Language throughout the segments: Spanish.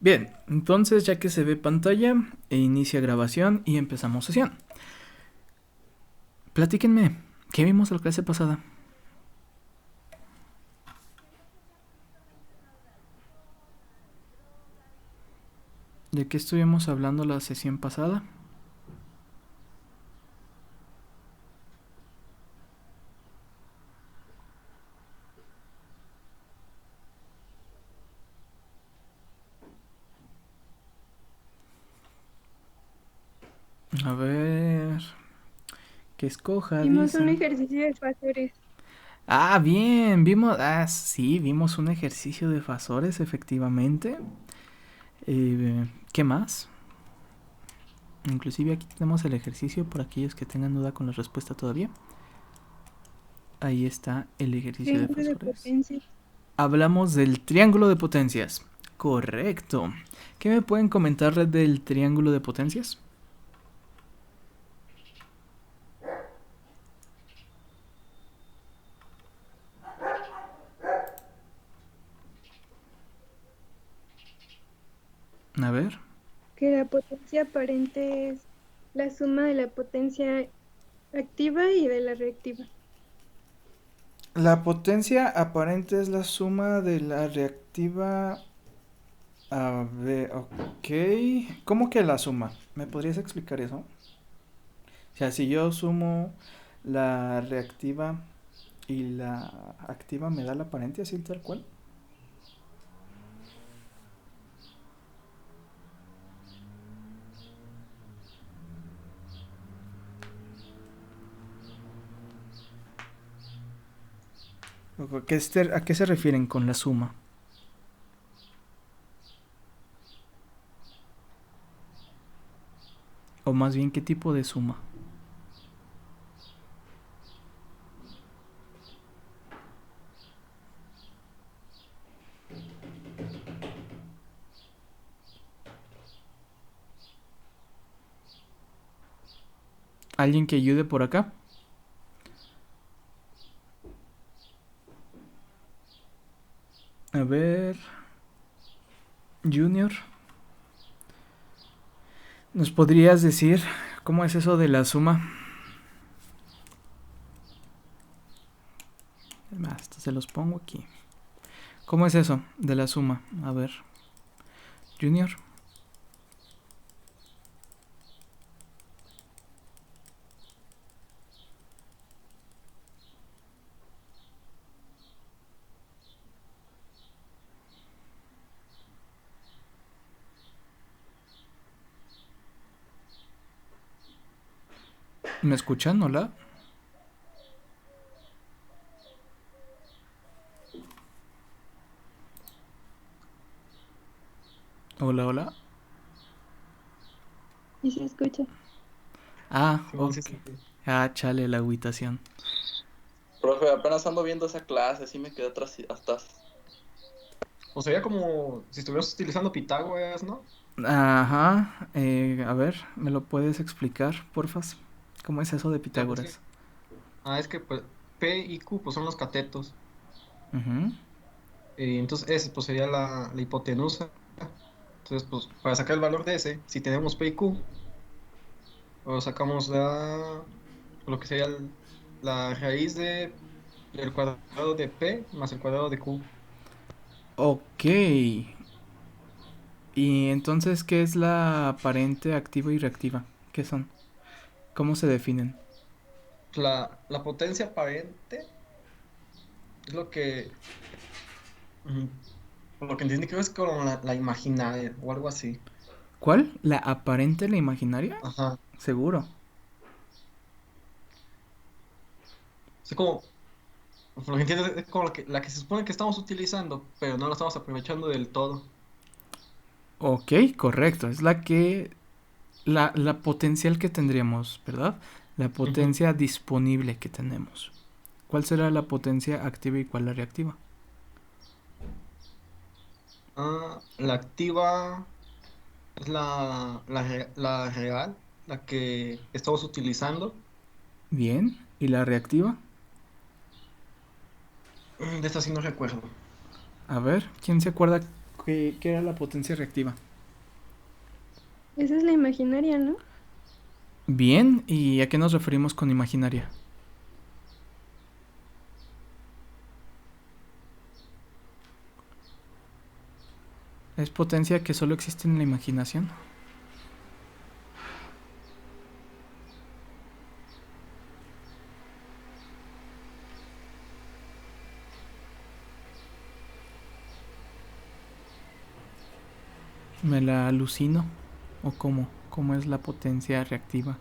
Bien, entonces ya que se ve pantalla, inicia grabación y empezamos sesión. Platíquenme, ¿qué vimos la clase pasada? ¿De qué estuvimos hablando la sesión pasada? A ver, que escoja, Hicimos un dice. ejercicio de factores. Ah, bien, vimos un ejercicio de Fasores, efectivamente. ¿Qué más? Inclusive aquí tenemos el ejercicio por aquellos que tengan duda con la respuesta todavía. Ahí está el ejercicio de Triángulo de Fasores. potencias. Hablamos del triángulo de potencias. Correcto. ¿Qué me pueden comentar del triángulo de potencias? A ver. Que la potencia aparente es la suma de la potencia activa y de la reactiva. La potencia aparente es la suma de la reactiva. A ver, ok. ¿Cómo que la suma? ¿Me podrías explicar eso? O sea, si yo sumo la reactiva y la activa, ¿me da la aparente así tal cual? ¿A qué se refieren con la suma? O más bien, ¿qué tipo de suma? ¿Alguien que ayude por acá? A ver, Junior, ¿nos podrías decir cómo es eso de la suma? Hasta se los pongo aquí. ¿Cómo es eso de la suma? A ver, Junior. ¿Me escuchan? Hola. Hola, hola. ¿Y se escucha? Ah, Simón, sí, ok. sí, sí. Ah, chale, la agüitación. Profe, apenas ando viendo esa clase, sí me quedé atrás hasta... O sería como si estuviéramos utilizando Pitágoras, ¿no? Ajá. A ver, ¿me lo puedes explicar, porfas? ¿Cómo es eso de Es que, Pitágoras? es que pues, P y Q pues, son los catetos. Ujú. Entonces, ese pues, sería la hipotenusa. Entonces, pues, para sacar el valor de ese, si tenemos P y Q, o sacamos lo que sería la raíz del cuadrado de P más el cuadrado de Q. Ok. ¿Y entonces qué es la aparente activa y reactiva? ¿Qué son? ¿Cómo se definen? La potencia aparente es mm, por lo que entendí, creo es como la imaginaria o algo así. ¿Cuál? ¿La aparente, la imaginaria? Ajá. Seguro. Es como, por lo que entiendo, es como la que se supone que estamos utilizando, pero no la estamos aprovechando del todo. Ok, correcto. Es la que la potencial que tendríamos, ¿verdad? La Ujú. potencia disponible que tenemos. ¿Cuál será la potencia activa y cuál la reactiva? La activa es la real, la que estamos utilizando. Bien. ¿Y la reactiva? De esta sí no recuerdo. A ver, ¿quién se acuerda qué era la potencia reactiva. Esa es la imaginaria, ¿no? Bien, ¿y a qué nos referimos con imaginaria? ¿Es potencia que solo existe en la imaginación? ¿Me la alucino? ¿O cómo? ¿Cómo es la potencia reactiva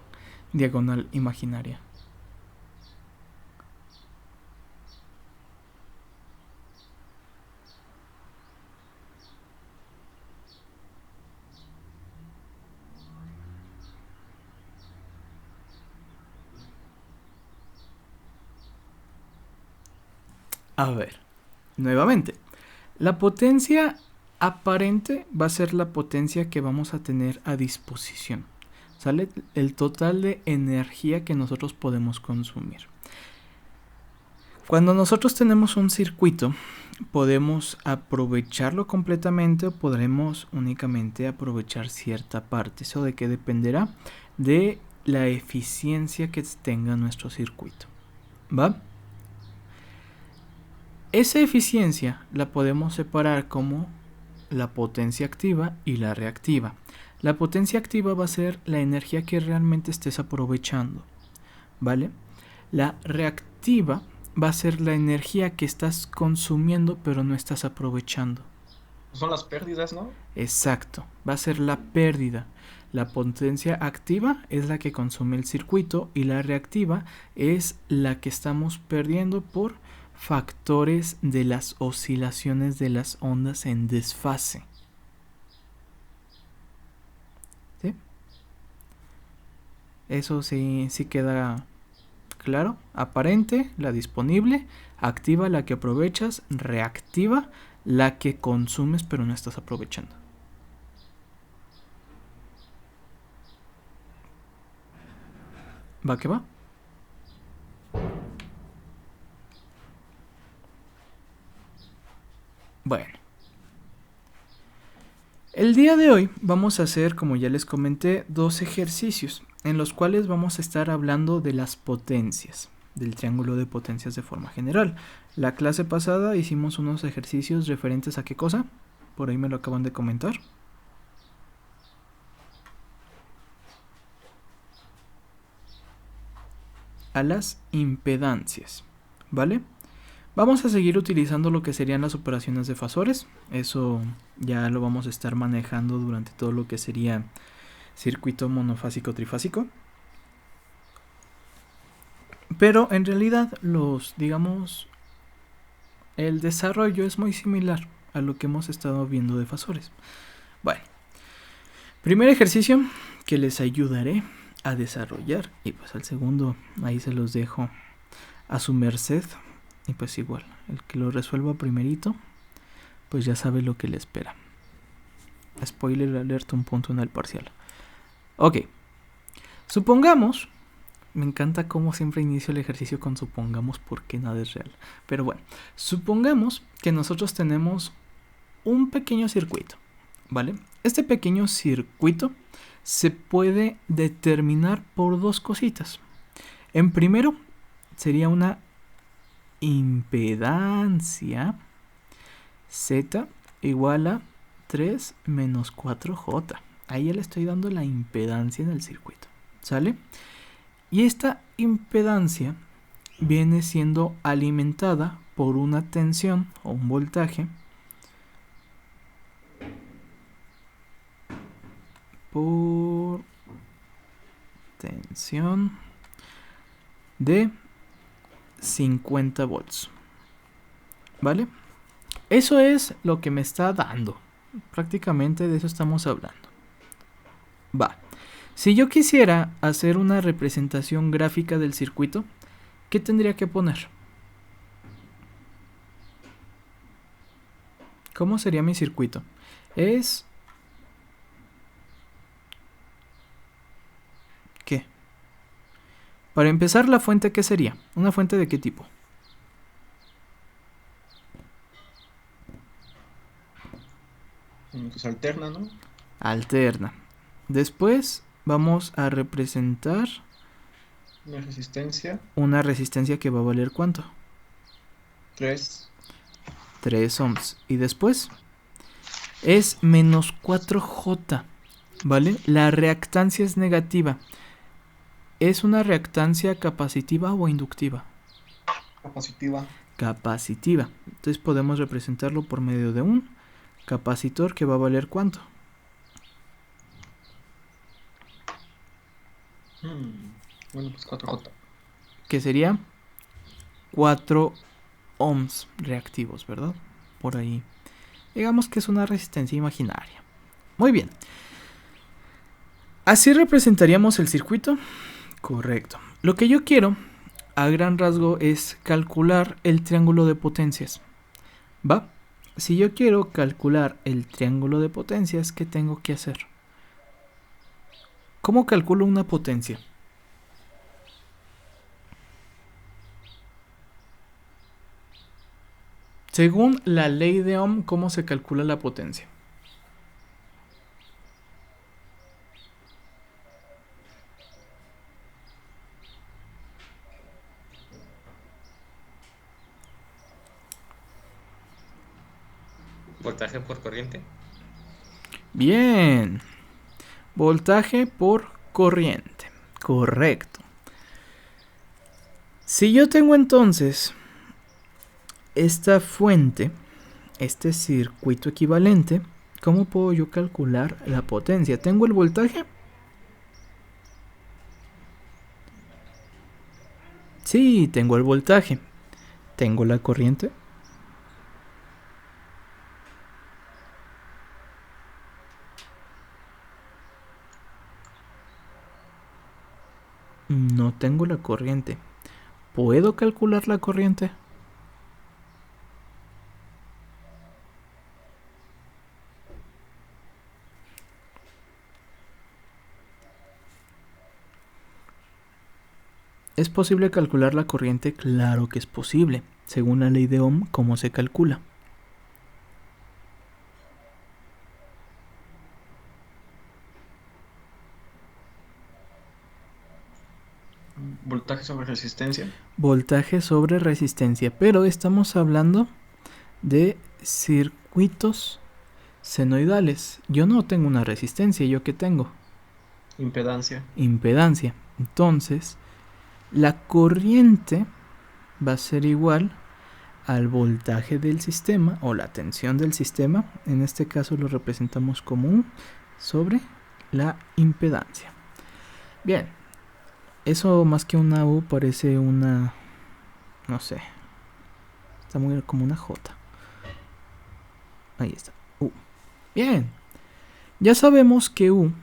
diagonal imaginaria? A ver, nuevamente. La potencia aparente va a ser la potencia que vamos a tener a disposición. ¿Sale? El total de energía que nosotros podemos consumir. Cuando nosotros tenemos un circuito, podemos aprovecharlo completamente o podremos únicamente aprovechar cierta parte. ¿Eso de qué dependerá? De la eficiencia que tenga nuestro circuito. ¿Va? Esa eficiencia la podemos separar como la potencia activa y la reactiva. La potencia activa va a ser la energía que realmente estés aprovechando, ¿vale? La reactiva va a ser la energía que estás consumiendo pero no estás aprovechando. Son las pérdidas, ¿no? Exacto, va a ser la pérdida. La potencia activa es la que consume el circuito y la reactiva es la que estamos perdiendo por factores de las oscilaciones de las ondas en desfase. ¿Sí? Eso sí queda claro. Aparente, la disponible. Activa, la que aprovechas. Reactiva, la que consumes pero no estás aprovechando. ¿Va que va? Bueno. El día de hoy vamos a hacer, como ya les comenté, 2 ejercicios en los cuales vamos a estar hablando de las potencias, del triángulo de potencias de forma general. La clase pasada hicimos unos ejercicios referentes a qué cosa, por ahí me lo acaban de comentar. A las impedancias, ¿vale? Vamos a seguir utilizando lo que serían las operaciones de fasores. Eso ya lo vamos a estar manejando durante todo lo que sería circuito monofásico trifásico. Pero en realidad el desarrollo es muy similar a lo que hemos estado viendo de fasores. Bueno, primer ejercicio que les ayudaré a desarrollar, y pues al segundo ahí se los dejo a su merced. Y pues igual, el que lo resuelva primerito, pues ya sabe lo que le espera. Spoiler alert, un punto en el parcial. Ok, supongamos, me encanta cómo siempre inicio el ejercicio con supongamos porque nada es real. Pero bueno, supongamos que nosotros tenemos un pequeño circuito, ¿vale? Este pequeño circuito se puede determinar por 2 cositas. En primero, sería una impedancia Z igual a 3 menos 4J. Ahí ya le estoy dando la impedancia en el circuito, ¿sale? Y esta impedancia viene siendo alimentada por una tensión o un voltaje por tensión de 50 volts, ¿vale? Eso es lo que me está dando. Prácticamente de eso estamos hablando. Va. Si yo quisiera hacer una representación gráfica del circuito, ¿qué tendría que poner? ¿Cómo sería mi circuito? ¿Qué? Para empezar, la fuente, ¿qué sería? ¿Una fuente de qué tipo? Pues alterna, ¿no? Alterna. Después vamos a representar Una resistencia. una resistencia que va a valer ¿cuánto? 3. 3 ohms. Y después es menos 4J, ¿vale? La reactancia es negativa. ¿Es una reactancia capacitiva o inductiva? Capacitiva. Capacitiva. Entonces podemos representarlo por medio de un capacitor que va a valer ¿cuánto? Bueno, pues 4J. Que sería 4 ohms reactivos, ¿verdad? Por ahí. Digamos que es una resistencia imaginaria. Muy bien. ¿Así representaríamos el circuito? Correcto. Lo que yo quiero, a gran rasgo, es calcular el triángulo de potencias. ¿Va? Si yo quiero calcular el triángulo de potencias, ¿qué tengo que hacer? ¿Cómo calculo una potencia? Según la ley de Ohm, ¿cómo se calcula la potencia? Voltaje por corriente. Bien. Voltaje por corriente. Correcto. Si yo tengo entonces esta fuente, este circuito equivalente, ¿cómo puedo yo calcular la potencia? ¿Tengo el voltaje? Sí, tengo el voltaje. ¿Tengo la corriente? No tengo la corriente. ¿Puedo calcular la corriente? ¿Es posible calcular la corriente? Claro que es posible. Según la ley de Ohm, ¿cómo se calcula? Voltaje sobre resistencia. Voltaje sobre resistencia. Pero estamos hablando de circuitos senoidales. Yo no tengo una resistencia. ¿Yo qué tengo? Impedancia. Impedancia. Entonces, la corriente va a ser igual al voltaje del sistema o la tensión del sistema. En este caso lo representamos como U sobre la impedancia. Bien, eso más que una U parece una, no sé, está muy como una J. Ahí está, U. Bien, ya sabemos que U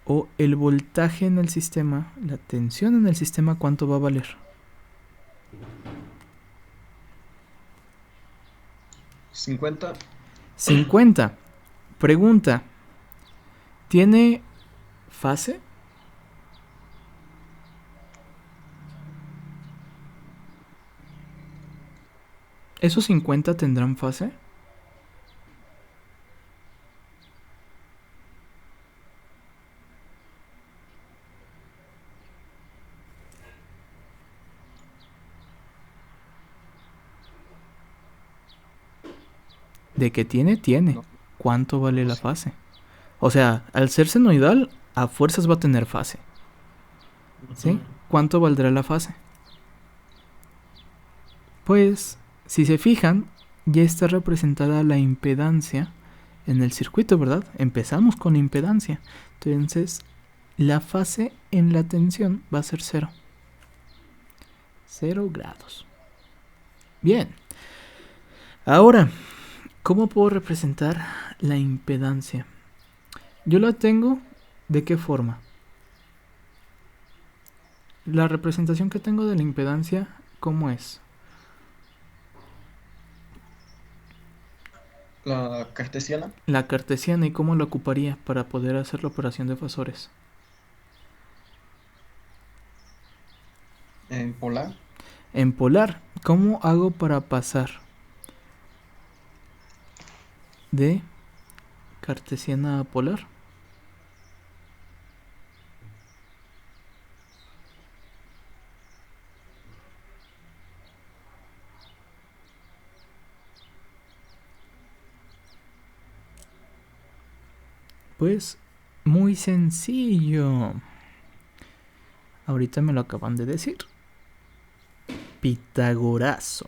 o el voltaje en el sistema, la tensión en el sistema, ¿cuánto va a valer? 50. 50. Pregunta, ¿tiene fase? ¿Esos 50 tendrán fase? De que tiene, tiene. No. ¿Cuánto vale la fase? O sea, al ser senoidal, a fuerzas va a tener fase. ¿Sí? ¿Cuánto valdrá la fase? Pues, si se fijan, ya está representada la impedancia en el circuito, ¿verdad? Empezamos con impedancia. Entonces, la fase en la tensión va a ser 0. 0 grados. Bien. Ahora, ¿cómo puedo representar la impedancia? Yo la tengo, ¿de qué forma? La representación que tengo de la impedancia, ¿cómo es? La cartesiana. La cartesiana, ¿y cómo la ocuparía para poder hacer la operación de fasores? En polar. En polar, ¿cómo hago para pasar de cartesiana polar. Pues muy sencillo. Ahorita me lo acaban de decir. Pitagorazo.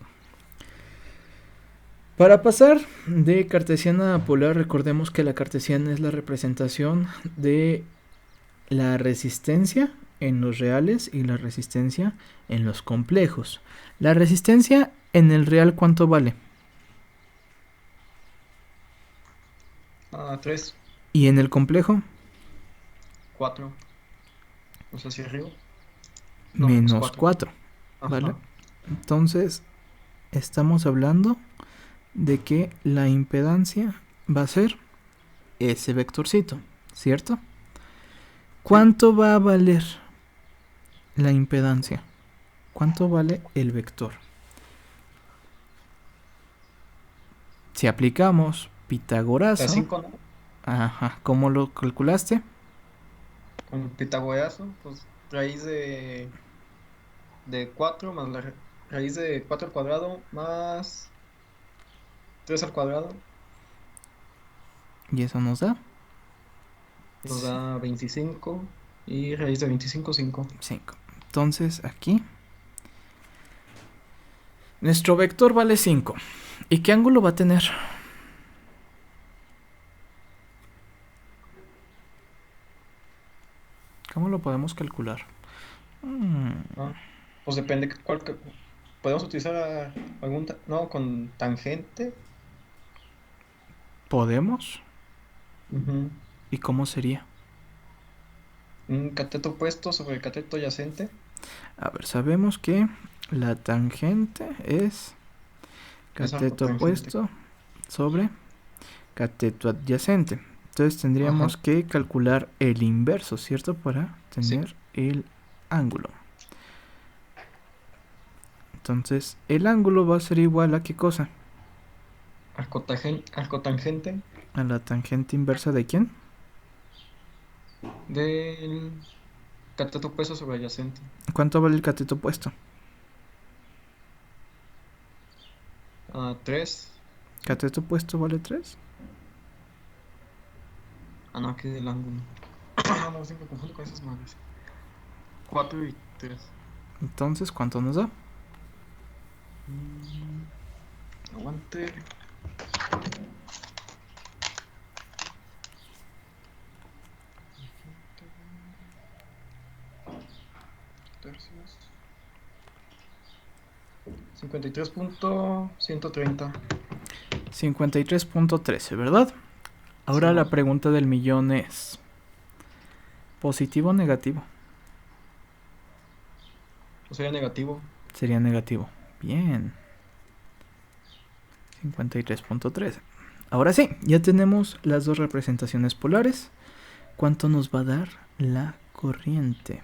Para pasar de cartesiana a polar, recordemos que la cartesiana es la representación de la resistencia en los reales y la resistencia en los complejos. La resistencia en el real, ¿cuánto vale? 3, Y en el complejo, 4. O sea, hacia arriba. No, menos cuatro. 4. ¿Vale? Entonces, estamos hablando de que la impedancia va a ser ese vectorcito, ¿cierto? ¿Cuánto va a valer la impedancia? ¿Cuánto vale el vector? Si aplicamos Pitagorazo, 5, ¿no? ajá, ¿cómo lo calculaste? Con Pitagorazo, pues raíz de 4 más la raíz de 4 al cuadrado más 3 al cuadrado Y eso nos da nos da 25 y raíz de 25, 5. 5. Entonces aquí nuestro vector vale 5. ¿Y qué ángulo va a tener? ¿Cómo lo podemos calcular? Pues depende podemos utilizar no, con tangente. ¿Podemos? Ujú. ¿Y cómo sería? Un cateto opuesto sobre el cateto adyacente. A ver, sabemos que la tangente es cateto opuesto sobre cateto adyacente. Entonces tendríamos que calcular el inverso, ¿cierto? Para tener el ángulo. Entonces, el ángulo va a ser igual a ¿qué cosa? Arcotangente. A la tangente inversa ¿de quién? Del cateto opuesto sobre adyacente. ¿Cuánto vale el cateto opuesto? 3. ¿Cateto opuesto vale 3? No, aquí del ángulo. No, siempre confundo con esas madres. 4 y 3. Entonces, ¿cuánto nos da? Aguante. Tercios. 53.130. 53.13, ¿verdad? Ahora la pregunta del millón es: ¿positivo o negativo? Sería negativo. Sería negativo. Bien. 53.13. Ahora sí, ya tenemos las dos representaciones polares. ¿Cuánto nos va a dar la corriente?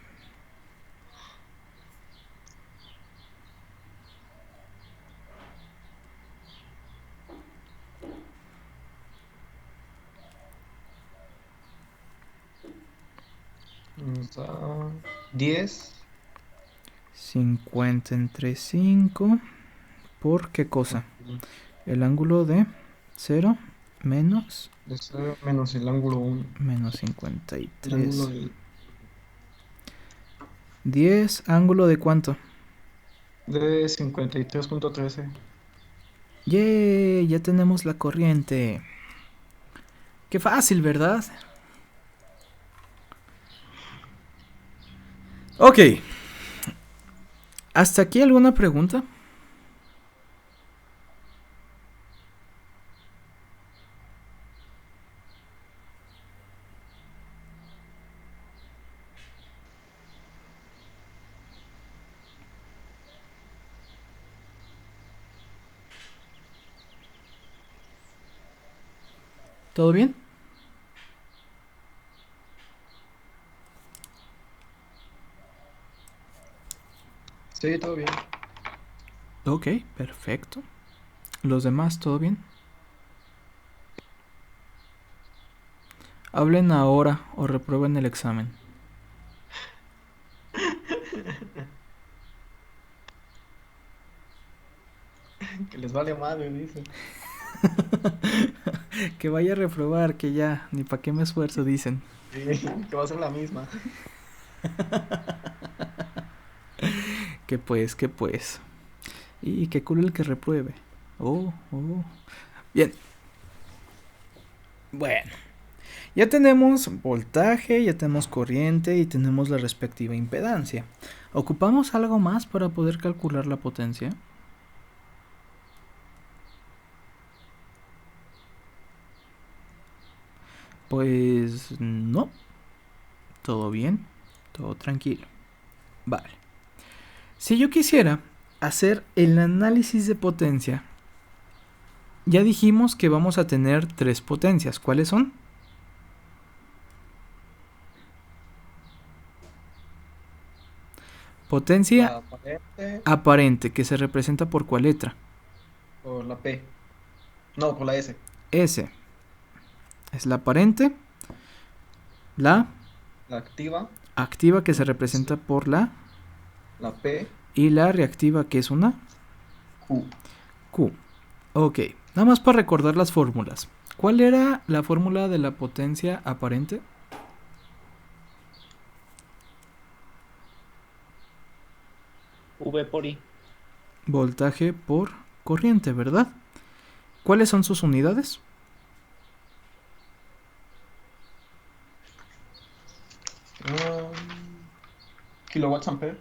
Nos da 10. 50 entre 5. ¿Por qué cosa? El ángulo de 0 menos... De 0 menos el ángulo 1. Menos 53. Ángulo de... 10, ¿ángulo de cuánto? De 53.13. ¡Yay! Ya tenemos la corriente. ¡Qué fácil!, ¿verdad? Ok. ¿Hasta aquí alguna pregunta? ¿Todo bien? Sí, todo bien. Ok, perfecto. ¿Los demás, todo bien? Hablen ahora o reprueben el examen. Que les vale madre, dice. Que vaya a reprobar, que ya, ni para qué me esfuerzo, dicen. Sí, que va a ser la misma. Que pues, que pues. Y qué cool el que repruebe. Oh, oh. Bien. Bueno. Ya tenemos voltaje, ya tenemos corriente y tenemos la respectiva impedancia. ¿Ocupamos algo más para poder calcular la potencia? Pues no. Todo bien, todo tranquilo. Vale. Si yo quisiera hacer el análisis de potencia, ya dijimos que vamos a tener tres potencias. ¿Cuáles son? Potencia La aparente aparente, que se representa por ¿cuál letra? por la P. No, por la S. S. Es la aparente. La La activa, activa, que se representa por la. la P, Y la reactiva, que es una Q. Q. Ok. Nada más para recordar las fórmulas. ¿Cuál era la fórmula de la potencia aparente? V por I. Voltaje por corriente, ¿verdad? ¿Cuáles son sus unidades? Kilowatts ampere.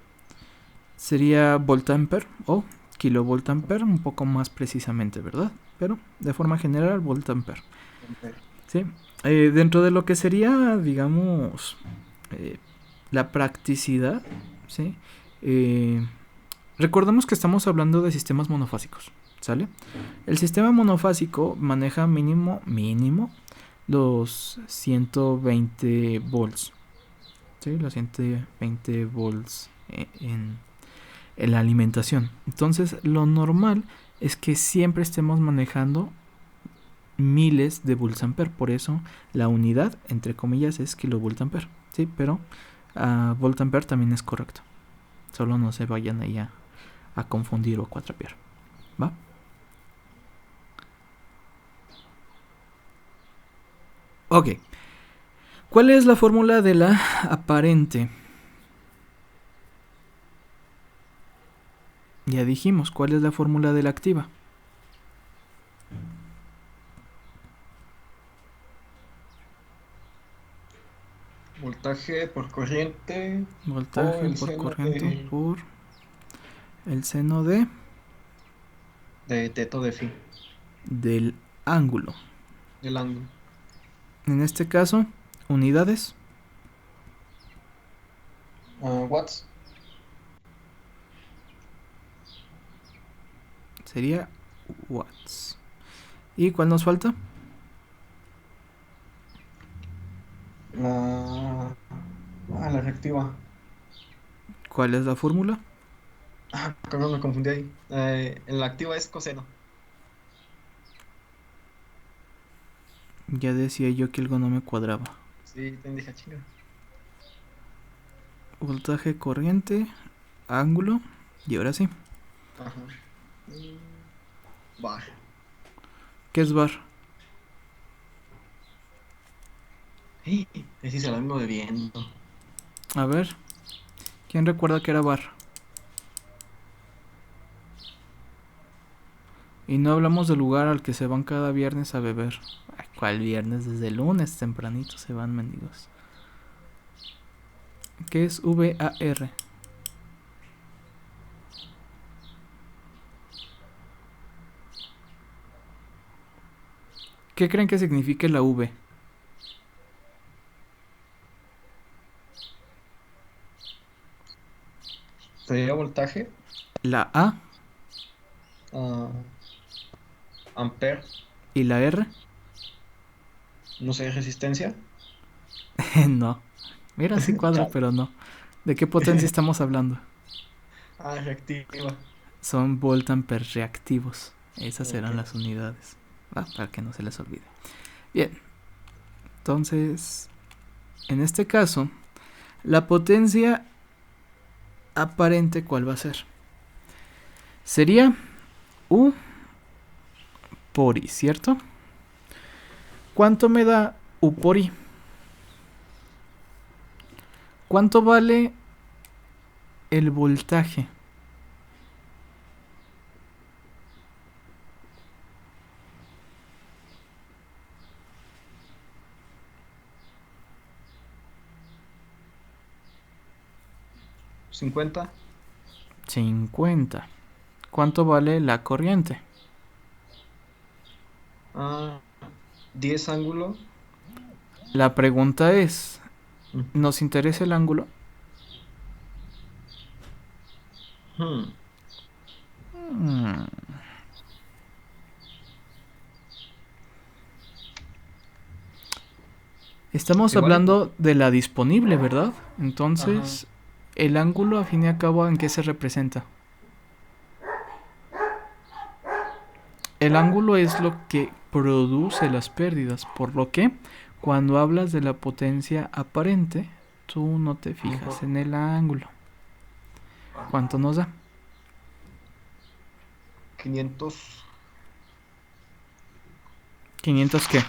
Sería voltampere o kilovoltampere, un poco más precisamente, ¿verdad? Pero de forma general, voltampere. Ampere. Sí. Dentro de lo que sería, digamos, la practicidad, ¿sí? Recordemos que estamos hablando de sistemas monofásicos, ¿sale? El sistema monofásico maneja mínimo los 120 volts, ¿sí? Los 120 volts en la alimentación. Entonces, lo normal es que siempre estemos manejando miles de voltampere. Por eso la unidad, entre comillas, es kilovoltampere, ¿sí? Pero voltampere también es correcto. Solo no se vayan ahí a confundir o a cuatrapear, ¿va? Ok. ¿Cuál es la fórmula de la aparente? Ya dijimos, ¿cuál es la fórmula de la activa? Voltaje por corriente. Voltaje el por seno corriente por el seno de teto de phi. del ángulo. Del ángulo. En este caso, unidades. Watts. Sería watts. ¿Y cuál nos falta? La reactiva. ¿Cuál es la fórmula? Creo que me confundí ahí. En la activa es coseno. Ya decía yo que algo no me cuadraba. Sí, te dije chinga. Voltaje, corriente, ángulo. Y ahora sí. Ajá. Bar. ¿Qué es bar? Ese es el ángulo de viento. A ver. ¿Quién recuerda que era bar? Y no hablamos del lugar al que se van cada viernes a beber. Ay, ¿cuál viernes? Desde el lunes tempranito se van, mendigos. ¿Qué es VAR? ¿Qué creen que signifique la V? Sería voltaje. La A Ampere. y la R. No sé, resistencia. No. Mira, sí cuadra, pero no. ¿De qué potencia estamos hablando? Reactiva. Son voltampere reactivos. Esas serán Ok. las unidades. ¿Va? Para que no se les olvide. Bien. Entonces, en este caso, la potencia aparente, ¿cuál va a ser? Sería U por I, ¿cierto? ¿Cuánto me da U por I? ¿Cuánto vale el voltaje? ¿50? 50. ¿Cuánto vale la corriente? Ah, 10 ángulo. La pregunta es, Mm. ¿nos interesa el ángulo? Hmm. Hmm. Estamos Igual y no. hablando de la disponible, ¿verdad? Ajá. Entonces, el ángulo, a fin y a cabo, ¿en qué se representa? El ángulo es lo que produce las pérdidas, por lo que cuando hablas de la potencia aparente, tú no te fijas Ajá. en el ángulo. ¿Cuánto nos da? 500 ¿500 qué?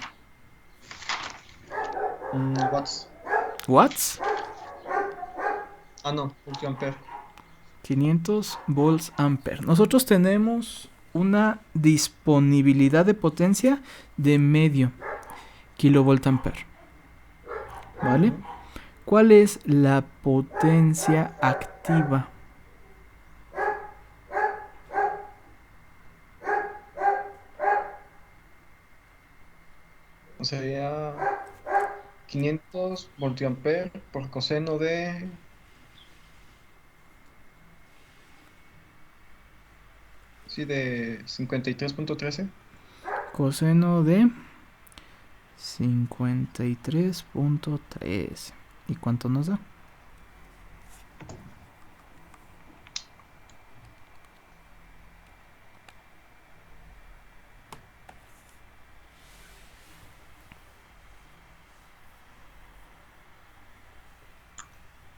watts. ¿Watts? Ah, no, multiampere. 500 volts ampere. Nosotros tenemos una disponibilidad de potencia de medio kilovolt ampere. ¿Vale? Ujú. ¿Cuál es la potencia activa? Sería 500 voltiampere por coseno de... Sí, de 53.13. Coseno de 53.3. ¿Y cuánto nos da?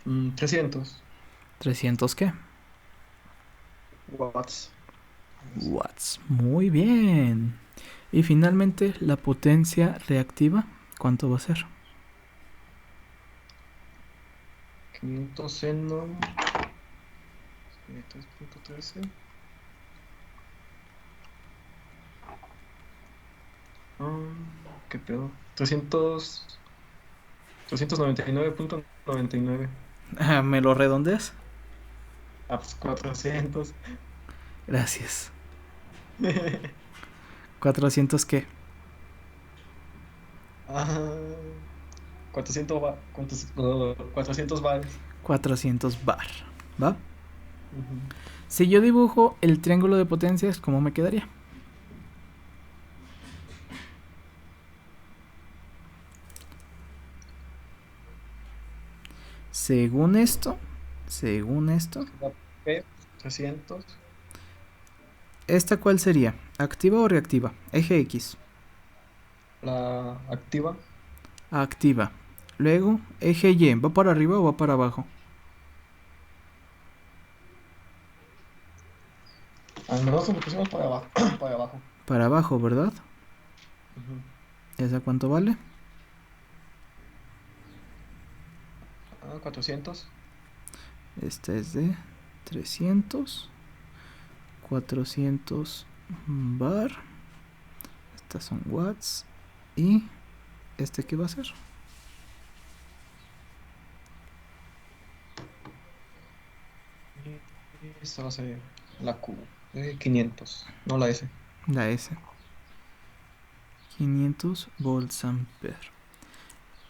Mm, 300 ¿300 qué? watts. Watts. Muy bien. Y finalmente, la potencia reactiva, ¿cuánto va a ser? 500 seno... 3.13. ¿Qué pedo? 399.99. ¿Me lo redondeas? Ah, pues 400. Gracias. ¿400 qué? Ah, 400, 400 vales. 400 bar. ¿Va? Ujú. Si yo dibujo el triángulo de potencias, ¿cómo me quedaría? Según esto, La P, 300. ¿esta cuál sería? ¿Activa o reactiva? Eje X. La activa. Activa. Luego, eje Y. ¿Va para arriba o va para abajo? Al menos lo pusimos para abajo. Para abajo. Para abajo, ¿verdad? Ujú. ¿Esa cuánto vale? 400. Esta es de 300. 400 bar. Estas son watts. ¿Y este qué va a ser? Y esta va a ser la Q. 500. No la S. La S. 500 volts ampere.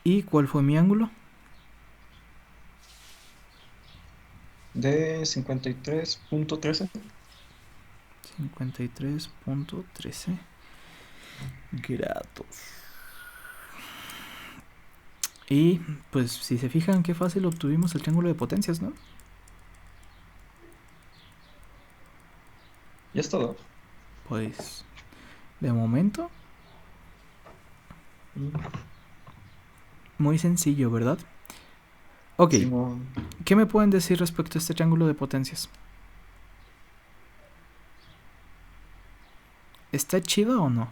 ¿Y cuál fue mi ángulo? De 53.13. 53.13 grados. Y pues si se fijan qué fácil obtuvimos el triángulo de potencias, ¿no? Y es todo. Pues de momento Mm. Muy sencillo, ¿verdad? Ok, Simón. ¿qué me pueden decir respecto a este triángulo de potencias? ¿Está chido o no?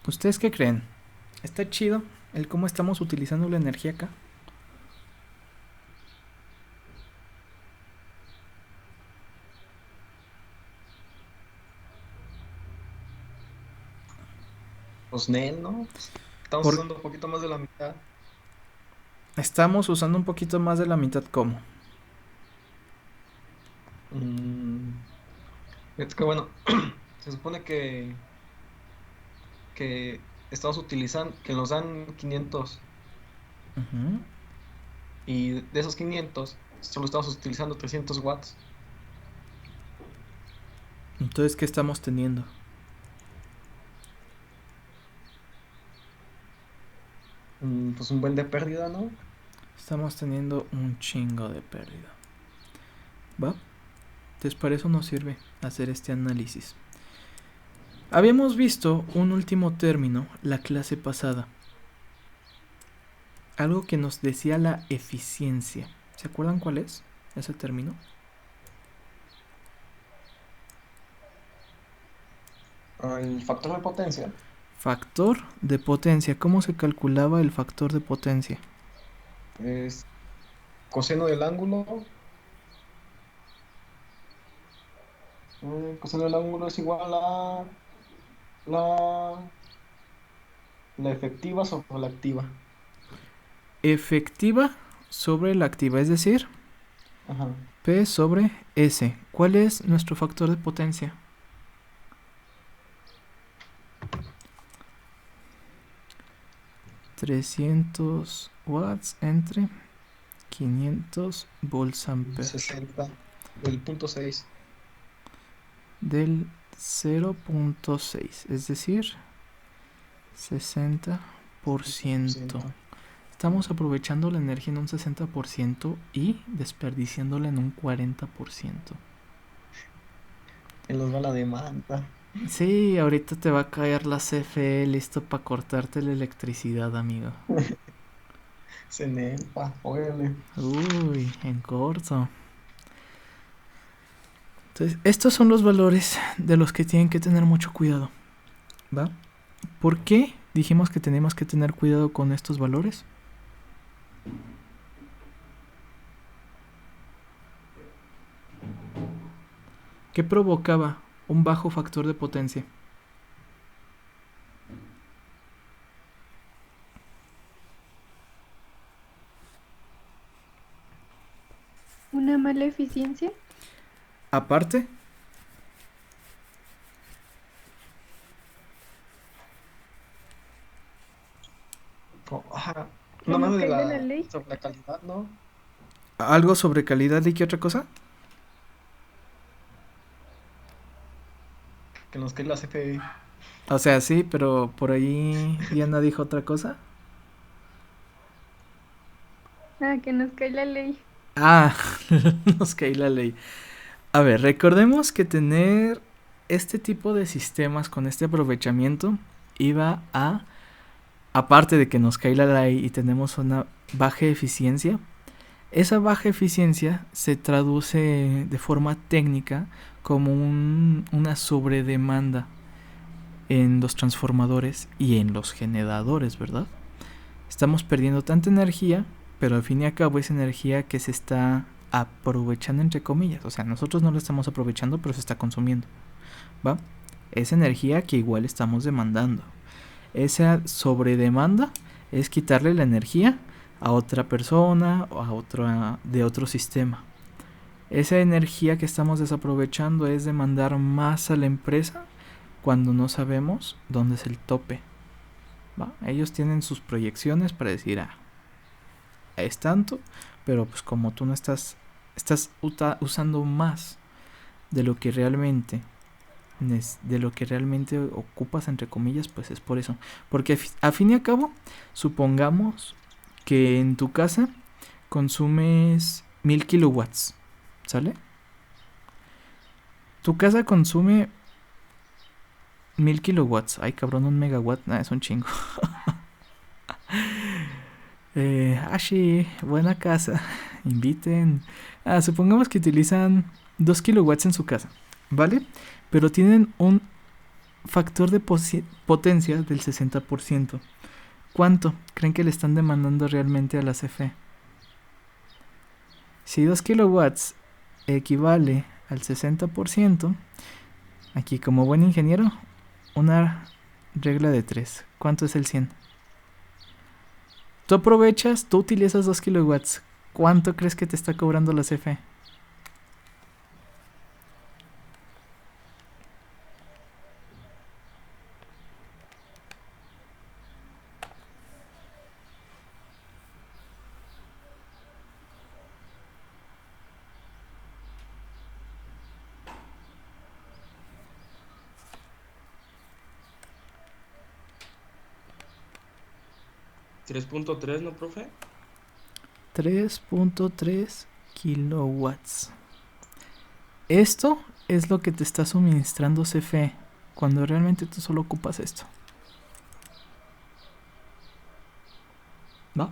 ¿Ustedes qué creen? ¿Está chido el cómo estamos utilizando la energía acá? Pues Nel, ¿no? Pues, estamos Por... usando un poquito más de la mitad. Estamos usando un poquito más de la mitad, ¿cómo? Mm, es que bueno, se supone que estamos utilizando, que nos dan 500 Ujú. y de esos 500 solo estamos utilizando 300 watts. Entonces, ¿qué estamos teniendo? Pues un buen de pérdida, ¿no? Estamos teniendo un chingo de pérdida. ¿Va? Entonces, para eso nos sirve hacer este análisis. Habíamos visto un último término la clase pasada. Algo que nos decía la eficiencia. ¿Se acuerdan cuál es ese término? El factor de potencia Factor de potencia. ¿Cómo se calculaba el factor de potencia? es coseno del ángulo. Coseno del ángulo es igual a la, la efectiva sobre la activa. Efectiva sobre la activa, es decir, Ajá. P sobre S. ¿Cuál es nuestro factor de potencia? 300 watts entre 500 volts ampere 60. El punto 6. del 0.6, es decir, 60%. Estamos aprovechando la energía en un 60% y desperdiciándola en un 40%. En nos va la demanda. Sí, ahorita te va a caer la CFE listo para cortarte la electricidad, amigo. Se nepa, órale. Uy, en corto. Entonces, estos son los valores de los que tienen que tener mucho cuidado, ¿va? ¿Por qué dijimos que tenemos que tener cuidado con estos valores? ¿Qué provocaba un bajo factor de potencia? Una mala eficiencia. Aparte, Ajá. Que No más nos de caiga la ley. sobre la calidad, ¿no? algo sobre calidad y qué otra cosa. Que nos cae la CFE. O sea, sí, pero por ahí Diana dijo otra cosa. Ah, que nos cae la ley. Ah, nos cae la ley. A ver, recordemos que tener este tipo de sistemas con este aprovechamiento iba a, aparte de que nos cae la ley y tenemos una baja eficiencia, esa baja eficiencia se traduce de forma técnica como una sobredemanda en los transformadores y en los generadores, ¿verdad? Estamos perdiendo tanta energía, pero al fin y al cabo es energía que se está aprovechando entre comillas. O sea, nosotros no la estamos aprovechando, pero se está consumiendo, ¿va? Es energía que igual estamos demandando. Esa sobredemanda es quitarle la energía a otra persona o a otra de otro sistema. Esa energía que estamos desaprovechando es demandar más a la empresa cuando no sabemos dónde es el tope, ¿va? Ellos tienen sus proyecciones para decir, es tanto, pero pues como tú no estás usando más de lo que realmente ocupas, entre comillas, pues es por eso. Porque a fin y a cabo, supongamos que en tu casa consumes 1000 kilowatts, ¿sale? Tu casa consume 1000 kilowatts. Ay, cabrón, un megawatt. Nah, es un chingo. Sí, buena casa. Inviten. Supongamos que utilizan 2 kilowatts en su casa, ¿vale? Pero tienen un factor de potencia del 60%. ¿Cuánto creen que le están demandando realmente a la CFE? Si 2 kilowatts equivale al 60%, aquí como buen ingeniero, una regla de 3. ¿Cuánto es el 100? Tú aprovechas, tú utilizas 2 kilowatts. ¿Cuánto crees que te está cobrando la CFE? ¿3.3, no, profe? 3.3 kilowatts. Esto es lo que te está suministrando CFE cuando realmente tú solo ocupas esto. ¿Va?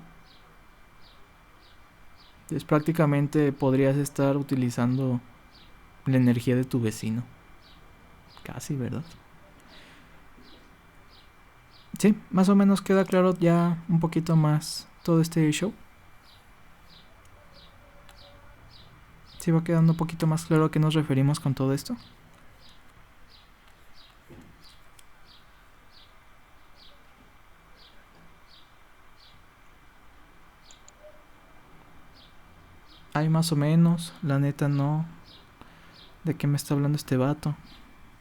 Entonces prácticamente podrías estar utilizando la energía de tu vecino. Casi, ¿verdad? Sí, más o menos queda claro ya un poquito más todo este show. ¿Sí va quedando un poquito más claro a qué nos referimos con todo esto? Hay más o menos, la neta no. ¿De qué me está hablando este vato?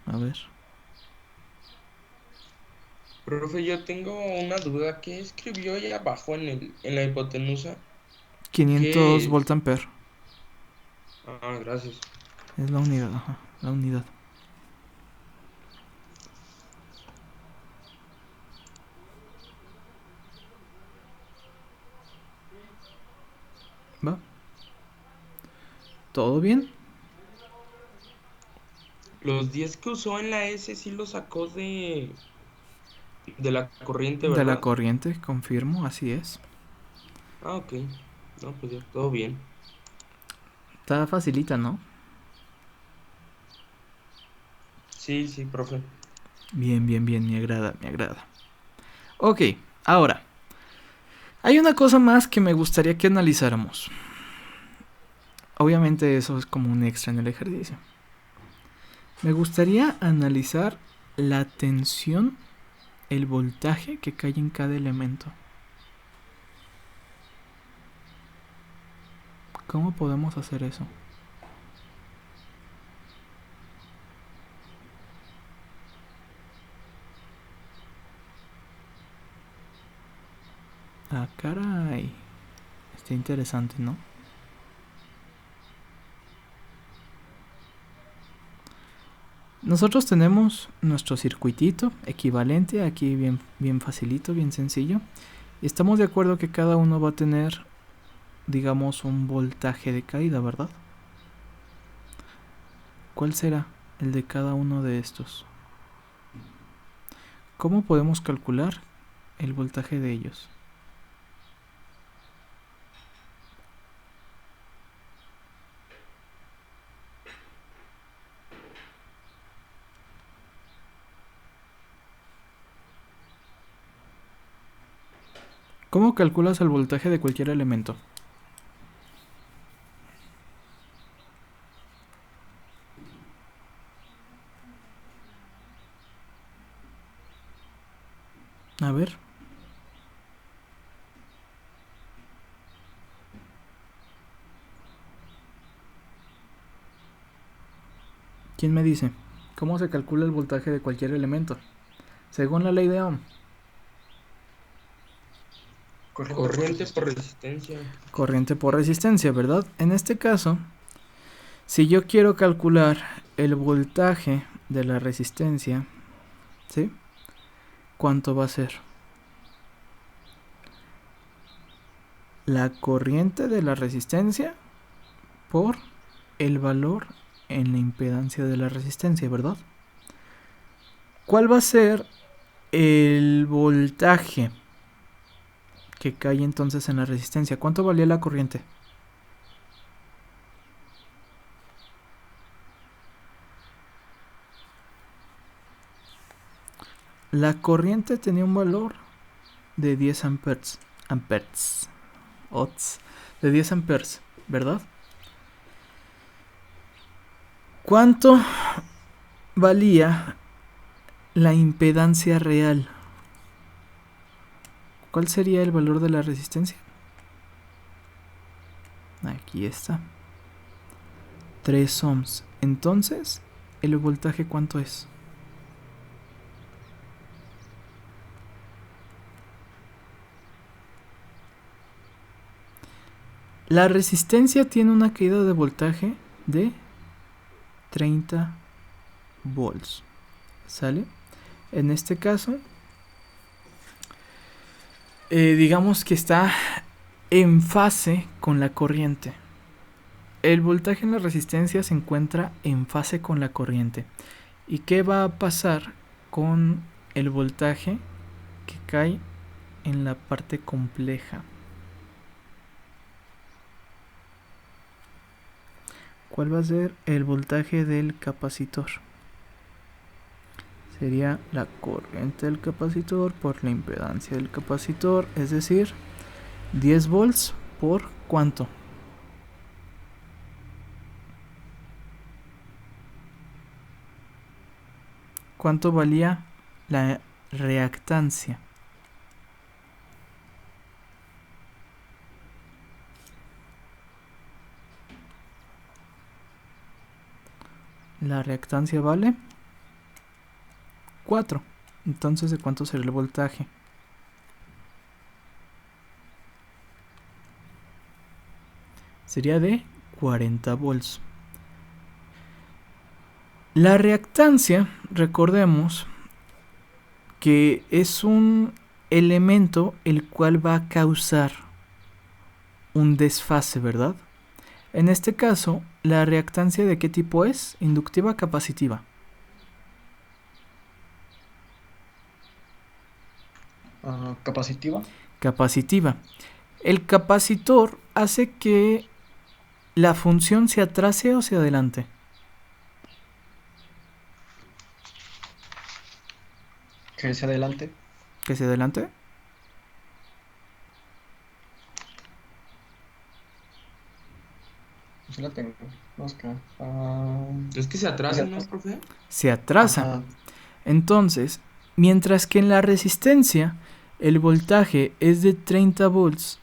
A ver. Profe, yo tengo una duda. ¿Qué escribió ahí abajo en la hipotenusa? 500 ¿Qué es? voltampere. Gracias. Es la unidad, ajá, la unidad. ¿Va? ¿Todo bien? Los 10 que usó en la S sí los sacó de la corriente, De la ¿verdad? corriente, confirmo, así es. Ok. No, pues ya, todo bien. Está facilita, ¿no? Sí, sí, profe. Bien, bien, bien, me agrada, me agrada. Ok, ahora. Hay una cosa más que me gustaría que analizáramos. Obviamente eso es como un extra en el ejercicio. Me gustaría analizar la tensión, el voltaje que cae en cada elemento. ¿Cómo podemos hacer eso? Caray. Está interesante, ¿no? Nosotros tenemos nuestro circuitito equivalente, aquí bien, bien facilito, bien sencillo. Y estamos de acuerdo que cada uno va a tener, digamos, un voltaje de caída, ¿verdad? ¿Cuál será el de cada uno de estos? ¿Cómo podemos calcular el voltaje de ellos? ¿Cómo calculas el voltaje de cualquier elemento? A ver. ¿Quién me dice? ¿Cómo se calcula el voltaje de cualquier elemento? Según la ley de Ohm. Corriente por resistencia. Corriente por resistencia, ¿verdad? En este caso, si yo quiero calcular el voltaje de la resistencia, ¿sí? ¿Cuánto va a ser? la corriente de la resistencia por el valor en la impedancia de la resistencia, ¿verdad? ¿Cuál va a ser el voltaje que cae entonces en la resistencia? ¿Cuánto valía la corriente? La corriente tenía un valor de 10 amperes. De 10 amperes, ¿verdad? ¿Cuánto valía la impedancia real? ¿Cuál sería el valor de la resistencia? Aquí está. 3 ohms. Entonces, ¿el voltaje cuánto es? La resistencia tiene una caída de voltaje de 30 volts. ¿Sale? En este caso, digamos que está en fase con la corriente. El voltaje en la resistencia se encuentra en fase con la corriente. ¿Y qué va a pasar con el voltaje que cae en la parte compleja? ¿Cuál va a ser el voltaje del capacitor? Sería la corriente del capacitor por la impedancia del capacitor, es decir, 10 volts por ¿cuánto? ¿Cuánto valía la reactancia? La reactancia vale 4. Entonces, ¿de cuánto será el voltaje? Sería de 40 volts. La reactancia, recordemos que es un elemento el cual va a causar un desfase, ¿verdad? En este caso, ¿la reactancia de qué tipo es? ¿Inductiva o capacitiva? Capacitiva. Capacitiva. El capacitor hace que la función se atrase o se adelante. Que se adelante. ¿Que se adelante? Sí la tengo. Busca. Es que se atrasa, ¿no, profe? Se atrasa. Ajá. Entonces, mientras que en la resistencia el voltaje es de 30 volts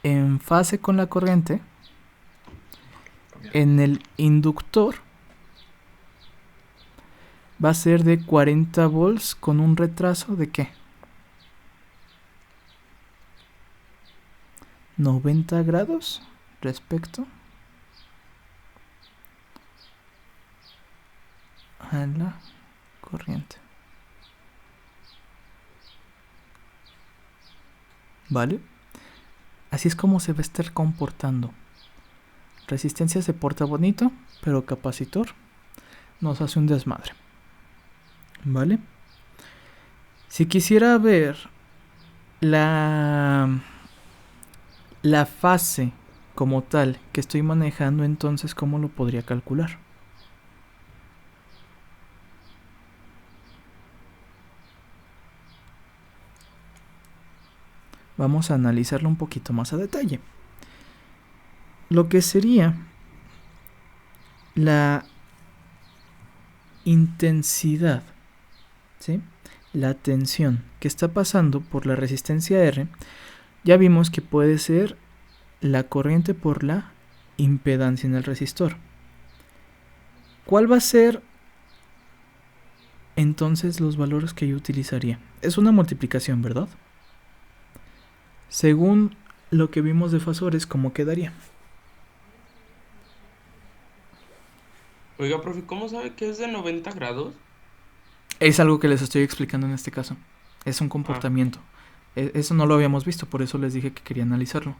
en fase con la corriente, en el inductor va a ser de 40 volts con un retraso de ¿qué? 90 grados respecto a la corriente. ¿Vale? Así es como se va a estar comportando. Resistencia se porta bonito, pero capacitor nos hace un desmadre. ¿Vale? Si quisiera ver la fase como tal que estoy manejando, entonces, ¿cómo lo podría calcular? Vamos a analizarlo un poquito más a detalle. Lo que sería la intensidad, ¿sí? La tensión que está pasando por la resistencia R, ya vimos que puede ser la corriente por la impedancia en el resistor. ¿Cuál va a ser entonces los valores que yo utilizaría? Es una multiplicación, ¿verdad? Según lo que vimos de fasores, ¿cómo quedaría? Oiga, profe, ¿cómo sabe que es de 90 grados? Es algo que les estoy explicando en este caso. Es un comportamiento. Eso no lo habíamos visto, por eso les dije que quería analizarlo.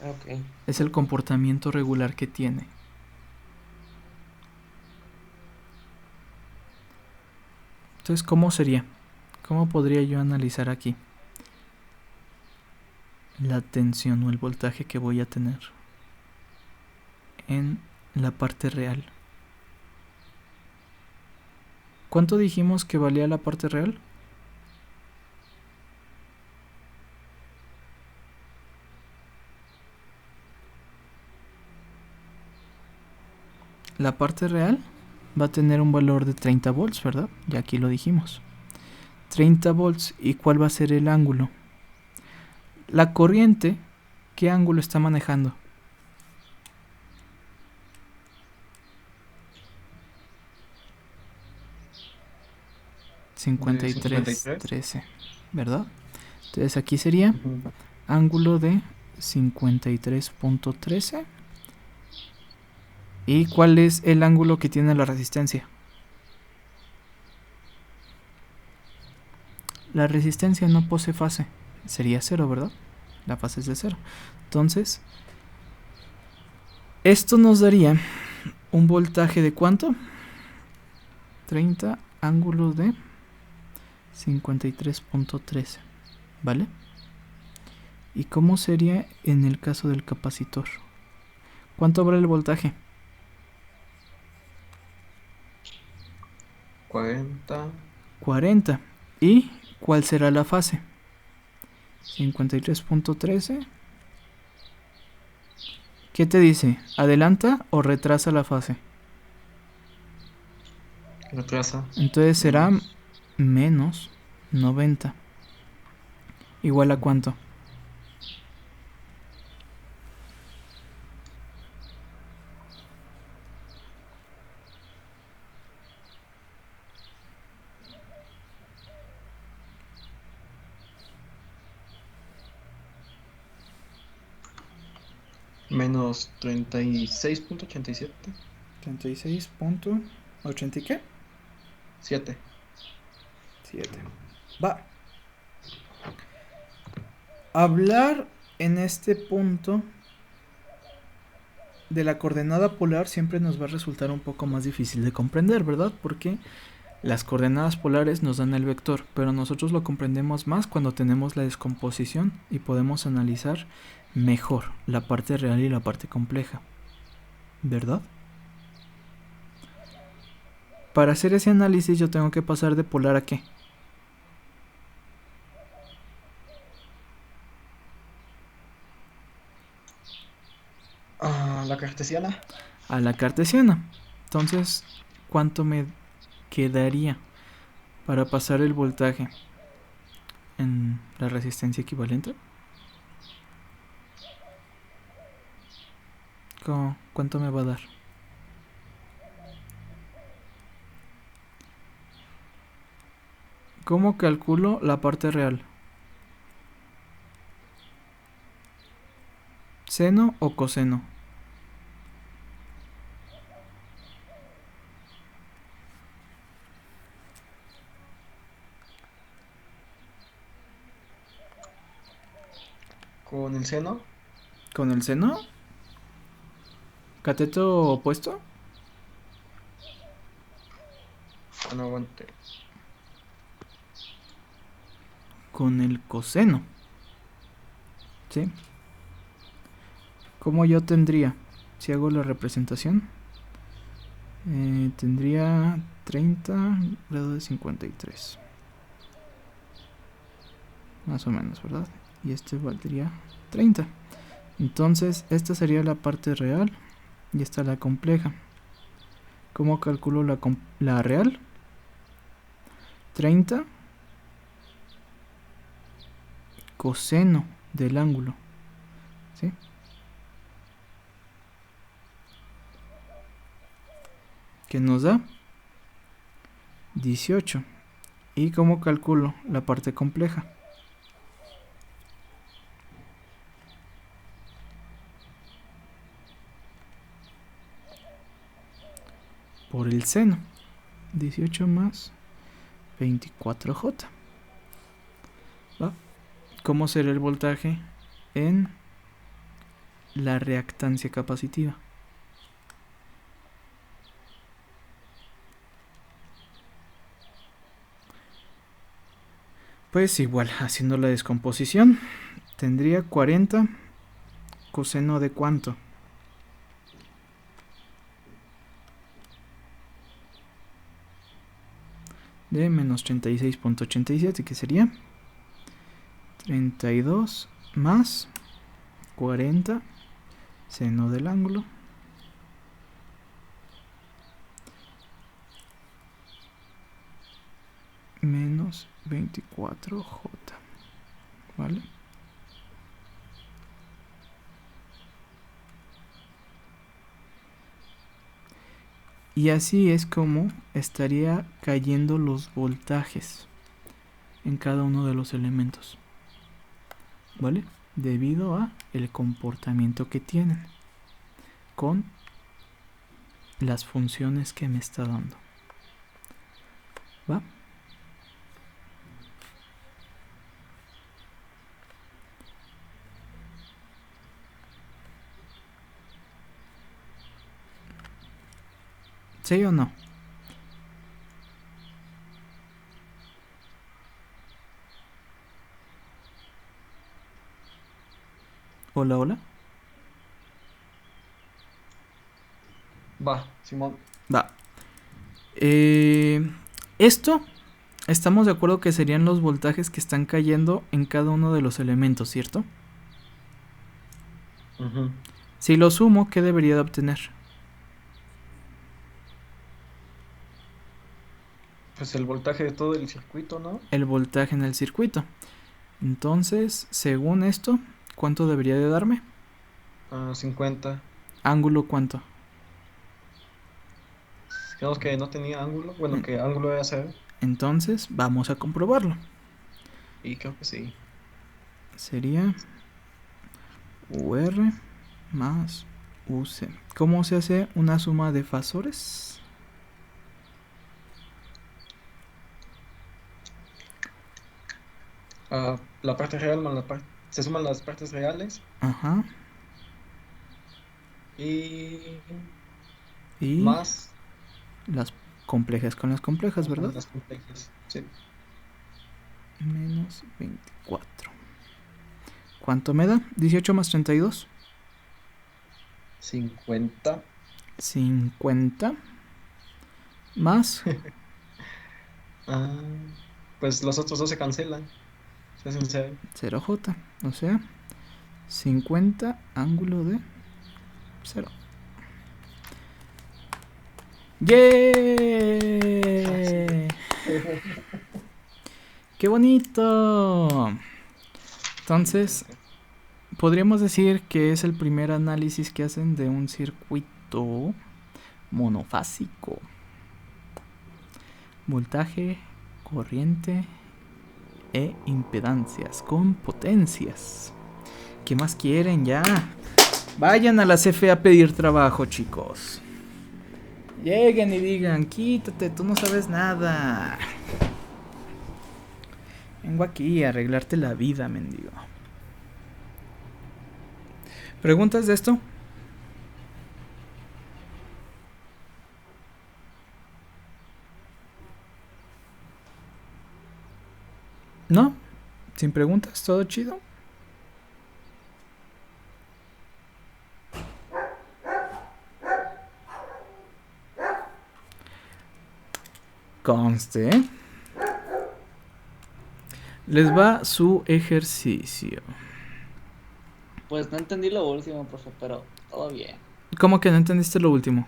Ah, ok. Es el comportamiento regular que tiene. Entonces, ¿cómo sería? ¿Cómo podría yo analizar aquí la tensión o el voltaje que voy a tener en la parte real? ¿Cuánto dijimos que valía la parte real? La parte real va a tener un valor de 30 volts, ¿verdad? Ya aquí lo dijimos. 30 volts. ¿Y cuál va a ser el ángulo? La corriente, ¿qué ángulo está manejando? De 53. 53,13, ¿verdad? Entonces aquí sería Ujú. ángulo de 53,13. ¿Y cuál es el ángulo que tiene la resistencia? La resistencia no posee fase. Sería 0, ¿verdad? La fase es de 0. Entonces, esto nos daría un voltaje de ¿cuánto? 30 ángulo de 53,13. ¿Vale? ¿Y cómo sería en el caso del capacitor? ¿Cuánto vale el voltaje? 40. 40. ¿Y cuál será la fase? 53,13. ¿Qué te dice? ¿Adelanta o retrasa la fase? Retrasa. Entonces será Menos. menos 90. ¿Igual a cuánto? Menos 36,87. 36,80 y qué? 7. 7. Va. Hablar en este punto de la coordenada polar siempre nos va a resultar un poco más difícil de comprender, ¿verdad? Porque las coordenadas polares nos dan el vector, pero nosotros lo comprendemos más cuando tenemos la descomposición y podemos analizar mejor la parte real y la parte compleja, ¿verdad? Para hacer ese análisis yo tengo que pasar de polar a ¿qué? Ah, la cartesiana. A la cartesiana. Entonces, ¿cuánto me quedaría para pasar el voltaje en la resistencia equivalente? ¿Cuánto me va a dar? ¿Cómo calculo la parte real? ¿Seno o coseno? Con el seno. ¿Con el seno? ¿Cateto opuesto? Ah, no, aguante. Con el coseno. ¿Sí? ¿Cómo yo tendría? Si hago la representación, tendría 30 grado de 53. Más o menos, ¿verdad? Y este valdría 30. Entonces, esta sería la parte real y esta la compleja. ¿Cómo calculo la real? 30 coseno del ángulo. ¿Sí? Que nos da 18. ¿Y cómo calculo la parte compleja? Por el seno. 18 más 24J. ¿Va? cómo será el voltaje en la reactancia capacitiva. Pues igual, haciendo la descomposición, tendría 40 coseno de cuánto. De menos 36.87, que sería 32 más 40 seno del ángulo menos 24J, ¿vale? Y así es como estaría cayendo los voltajes en cada uno de los elementos, ¿vale? Debido a el comportamiento que tienen con las funciones que me está dando, ¿va? ¿Sí o no? Hola, hola. Va, Simón. Va. Esto, estamos de acuerdo que serían los voltajes que están cayendo en cada uno de los elementos, ¿cierto? Ujú. Si lo sumo, ¿qué debería de obtener? Pues el voltaje de todo el circuito, ¿no? El voltaje en el circuito. Entonces, según esto, ¿cuánto debería de darme? 50. Ángulo, ¿cuánto? Digamos que no tenía ángulo. Bueno, que ángulo era 0. Entonces, vamos a comprobarlo. Y creo que sí. Sería UR más UC. ¿Cómo se hace una suma de fasores? La parte real más la parte... Se suman las partes reales Ajá. y Y más las complejas con las complejas, ¿verdad? las complejas. Sí. Menos 24. ¿Cuánto me da? 18 más 32. 50. 50 más Ah, pues los otros dos se cancelan. Se hacen 0. 0J. O sea, 50 ángulo de 0. ¡Yeah! ¡Qué bonito! Entonces, podríamos decir que es el primer análisis que hacen de un circuito monofásico. Voltaje, corriente e impedancias con potencias. ¿Qué más quieren ya? Vayan a la CFE a pedir trabajo, chicos. Lleguen y digan, quítate, tú no sabes nada. Vengo aquí a arreglarte la vida, mendigo. ¿Preguntas de esto? ¿No? ¿Sin preguntas? ¿Todo chido? Conste. Les va su ejercicio. Pues no entendí lo último, profe, pero todo bien. ¿Cómo que no entendiste lo último?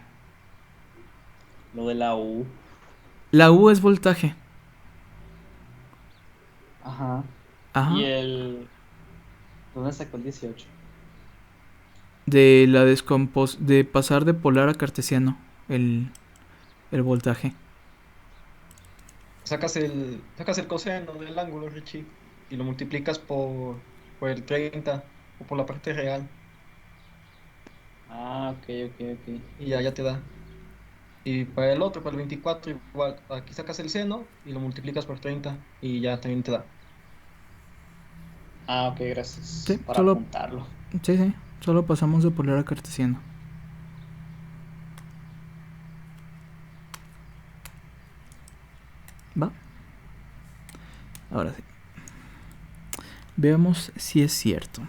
Lo de la U. La U es voltaje. Ajá. Ajá. Y el... ¿Dónde sacó el 18? De la de pasar de polar a cartesiano. El voltaje. Sacas el coseno del ángulo, Richie, y lo multiplicas por el 30 o por la parte real, Ah, ok. y ya te da. Y para el otro, para el 24, igual, aquí sacas el seno y lo multiplicas por 30 y ya también te da. Ah, ok, gracias. Sí, Para solo, apuntarlo. sí, solo pasamos de polar a cartesiano. ¿Va? Ahora sí. Veamos si es cierto.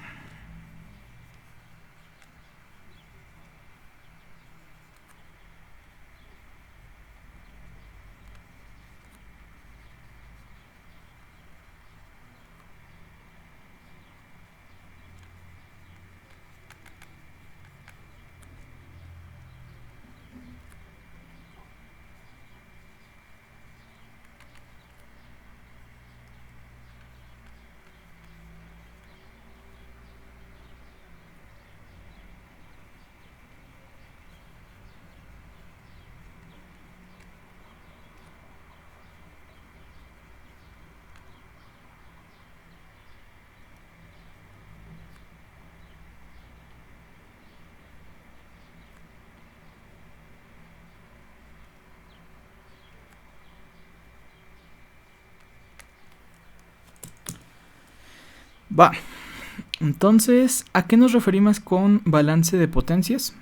Va. Entonces, ¿a qué nos referimos con balance de potencias?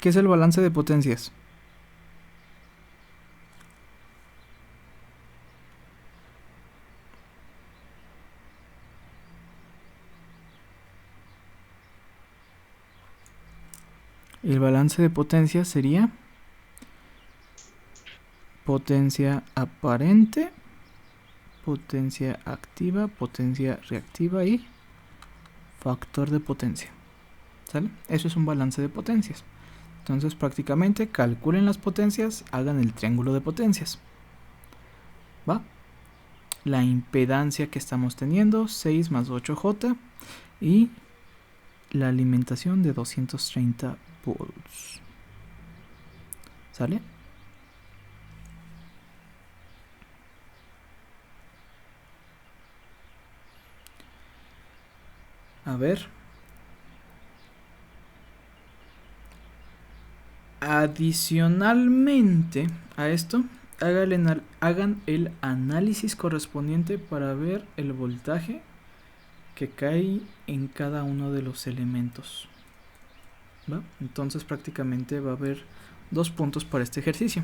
¿Qué es el balance de potencias? El balance de potencias sería potencia aparente, potencia activa, potencia reactiva y factor de potencia. ¿Sale? Eso es un balance de potencias. Entonces prácticamente calculen las potencias, hagan el triángulo de potencias. ¿Va? La impedancia que estamos teniendo, 6 más 8J, y la alimentación de 230 volts. ¿Sale? A ver. Adicionalmente a esto, hagan el análisis correspondiente para ver el voltaje que cae en cada uno de los elementos. ¿Va? Entonces prácticamente va a haber 2 puntos para este ejercicio.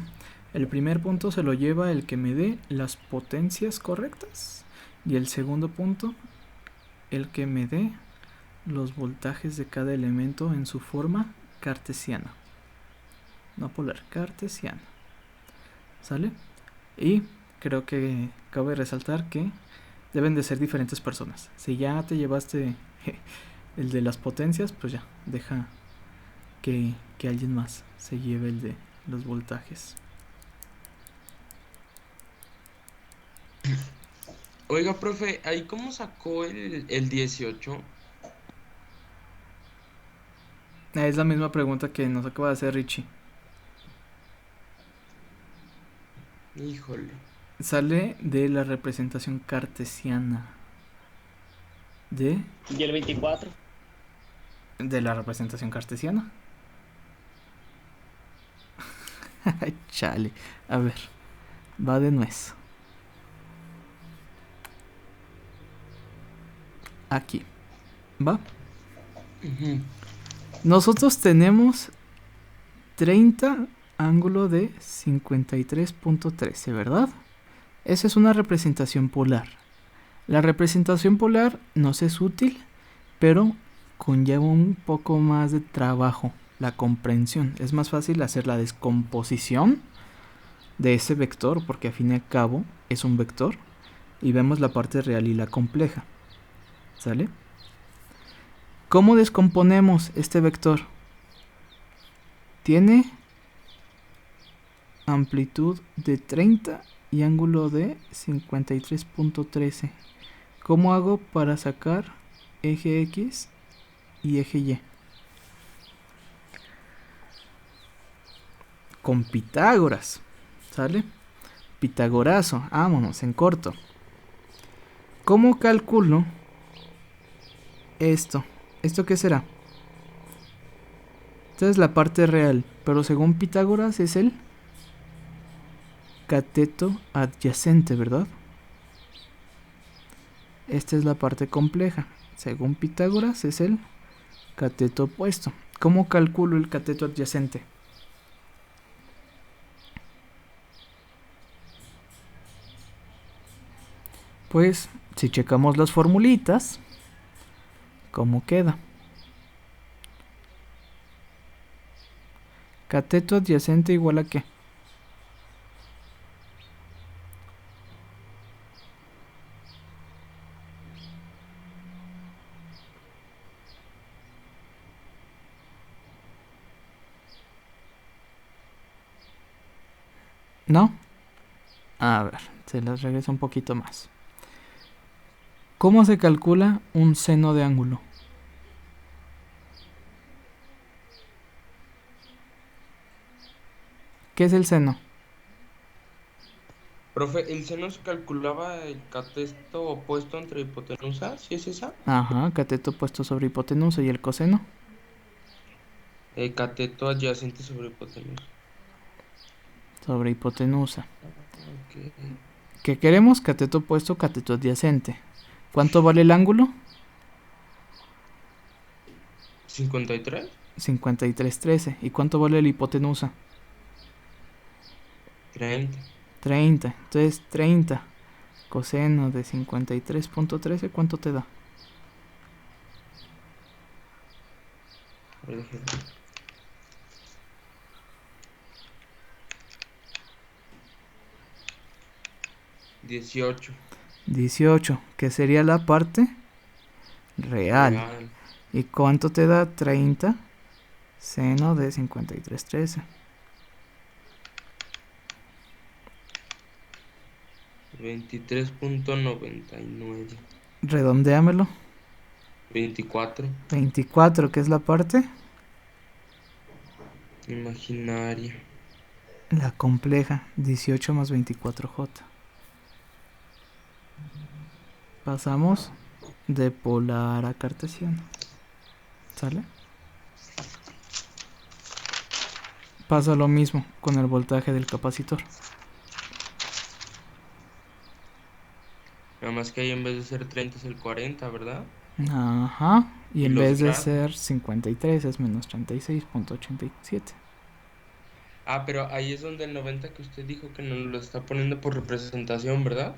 El primer punto se lo lleva el que me dé las potencias correctas, y el segundo punto el que me dé los voltajes de cada elemento en su forma cartesiana. No polar, cartesiana. ¿Sale? Y creo que cabe resaltar que deben de ser diferentes personas. Si ya te llevaste el de las potencias, pues ya, deja que alguien más se lleve el de los voltajes. Oiga, profe, ¿ahí cómo sacó el 18? Es la misma pregunta que nos acaba de hacer Richie. Híjole. Sale de la representación cartesiana. ¿Y el 24? De la representación cartesiana. Chale. A ver. Va de nuez. Aquí. ¿Va? Ujú. Nosotros tenemos 30 ángulo de 53.13, ¿verdad? Esa es una representación polar. La representación polar nos es útil, pero conlleva un poco más de trabajo, la comprensión. Es más fácil hacer la descomposición de ese vector, porque a fin y al cabo es un vector, y vemos la parte real y la compleja. ¿Sale? ¿Cómo descomponemos este vector? Tiene amplitud de 30 y ángulo de 53.13. ¿Cómo hago para sacar eje X y eje Y? Con Pitágoras. ¿Sale? Pitagorazo. Vámonos, en corto. ¿Cómo calculo esto? ¿Esto qué será? Esta es la parte real, pero según Pitágoras es el cateto adyacente, ¿verdad? Esta es la parte compleja. Según Pitágoras es el cateto opuesto. ¿Cómo calculo el cateto adyacente? Pues si checamos las formulitas, ¿cómo queda? Cateto adyacente igual a ¿qué? ¿No? A ver, se las regreso un poquito más. ¿Cómo se calcula un seno de ángulo? ¿Qué es el seno? Profe, ¿el seno se calculaba el cateto opuesto entre hipotenusa? ¿Sí es esa? Ajá, cateto puesto sobre hipotenusa. ¿Y el coseno? El cateto adyacente sobre hipotenusa. Sobre hipotenusa. Ok. ¿Qué queremos? Cateto opuesto, cateto adyacente. ¿Cuánto vale el ángulo? 53. 53,13. ¿Y cuánto vale la hipotenusa? 30. 30. Entonces 30 coseno de 53,13, ¿cuánto te da? A ver, déjame ver. 18. 18, que sería la parte real. Real. ¿Y cuánto te da 30 seno de 53,13? 23.99. Redondéamelo. 24. 24, que es la parte Imaginaria. la compleja. 18 más 24J. Pasamos de polar a cartesiano. ¿Sale? Pasa lo mismo con el voltaje del capacitor. Nada más que ahí en vez de ser 30 es el 40, ¿verdad? Ajá. Y Y en los vez de grados. ser 53 es menos 36,87. Ah, pero ahí es donde el 90 que usted dijo que nos lo está poniendo por representación, ¿verdad?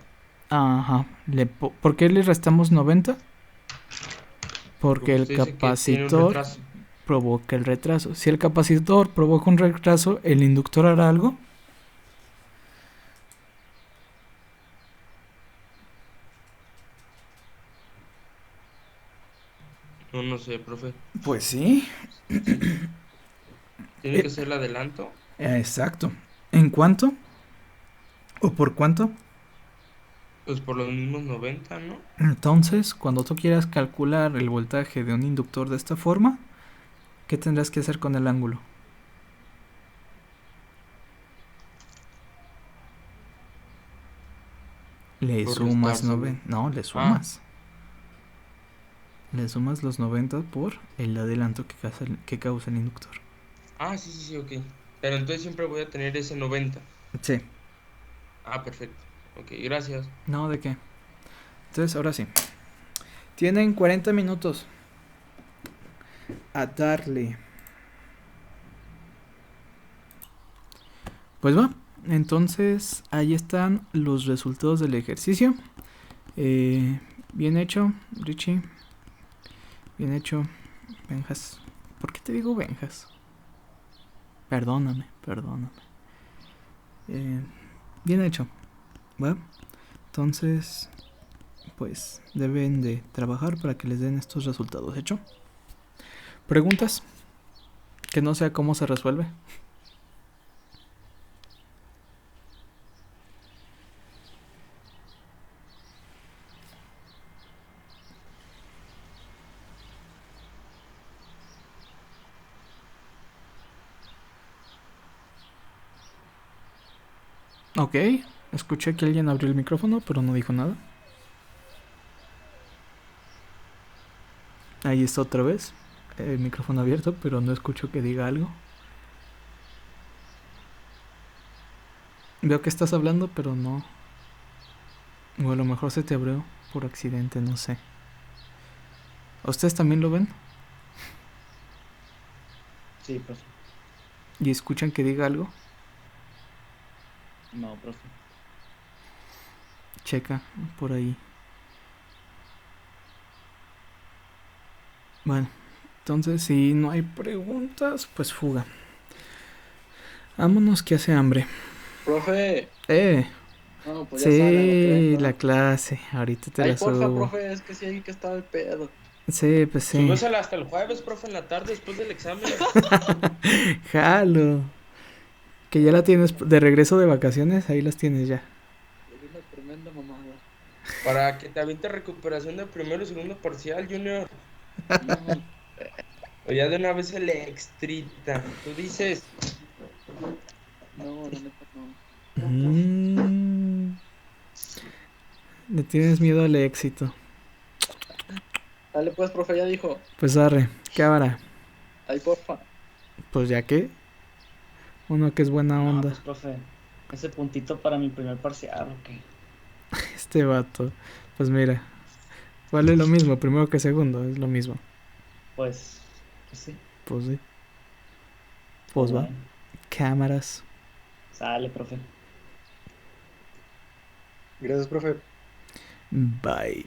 Ajá. ¿Por qué le restamos 90? Porque Porque el usted dice que tiene un capacitor retraso. provoca el retraso. Si el capacitor provoca un retraso, ¿el inductor hará algo? No, no sé, profe. Pues sí. Tiene que ser el adelanto. Exacto. ¿En cuánto? ¿O por cuánto? Pues por los mismos 90, ¿no? Entonces, cuando tú quieras calcular el voltaje de un inductor de esta forma, ¿qué tendrás que hacer con el ángulo? Le Por sumas restárselo. 90. No, le Ah, sumas. Le sumas los 90 por el adelanto que causa el inductor. sí, sí, sí, ok. Pero entonces siempre voy a tener ese 90. Sí. Ah, perfecto. Ok, gracias. No, ¿de qué? Entonces, ahora sí. Tienen 40 minutos a darle. Pues va. Entonces, ahí están los resultados del ejercicio. Bien hecho, Richie. Bien hecho, Benjas. ¿Por qué te digo Benjas? Perdóname. Bien hecho. ¿Va? Entonces, pues deben de trabajar para que les den estos resultados. ¿Hecho? ¿Preguntas? Que no sea cómo se resuelve. Ok, escuché que alguien abrió el micrófono, pero no dijo nada. Ahí está otra vez. El micrófono abierto, pero no escucho que diga algo. Veo que estás hablando, pero no. O a lo mejor se te abrió por accidente, no sé. ¿Ustedes también lo ven? Sí, profe. ¿Y escuchan que diga algo? No, profe. Checa por ahí. Bueno, entonces si no hay preguntas, pues fuga. Vámonos que hace hambre. Profe. Eh, No, pues ya sale, lo sí, prendo. la clase. Ahorita te Ay, la porfa, subo. profe, es que sí hay que estar al pedo. Sí, pues sí. Súbesela hasta el jueves, profe, en la tarde, después del examen. Jalo. Que ya la tienes de regreso de vacaciones, ahí las tienes ya. Es una tremenda mamada. Para que te aviente recuperación de primero y segundo parcial, Junior. No, O ya de una vez el extrita. Tú dices, no, la neta no. Mm, le tienes miedo al éxito. Dale pues, profe, ya dijo. Pues arre, cámara. Ay, porfa. Pues ya que, uno que es buena No, onda. pues, profe, ese puntito para mi primer parcial, ¿o qué? Este vato. Pues mira, vale lo mismo, primero que segundo, es lo mismo. Pues sí. Pues sí. Pues Pues va. bueno. Cámaras. Sale, profe. Gracias, profe. Bye.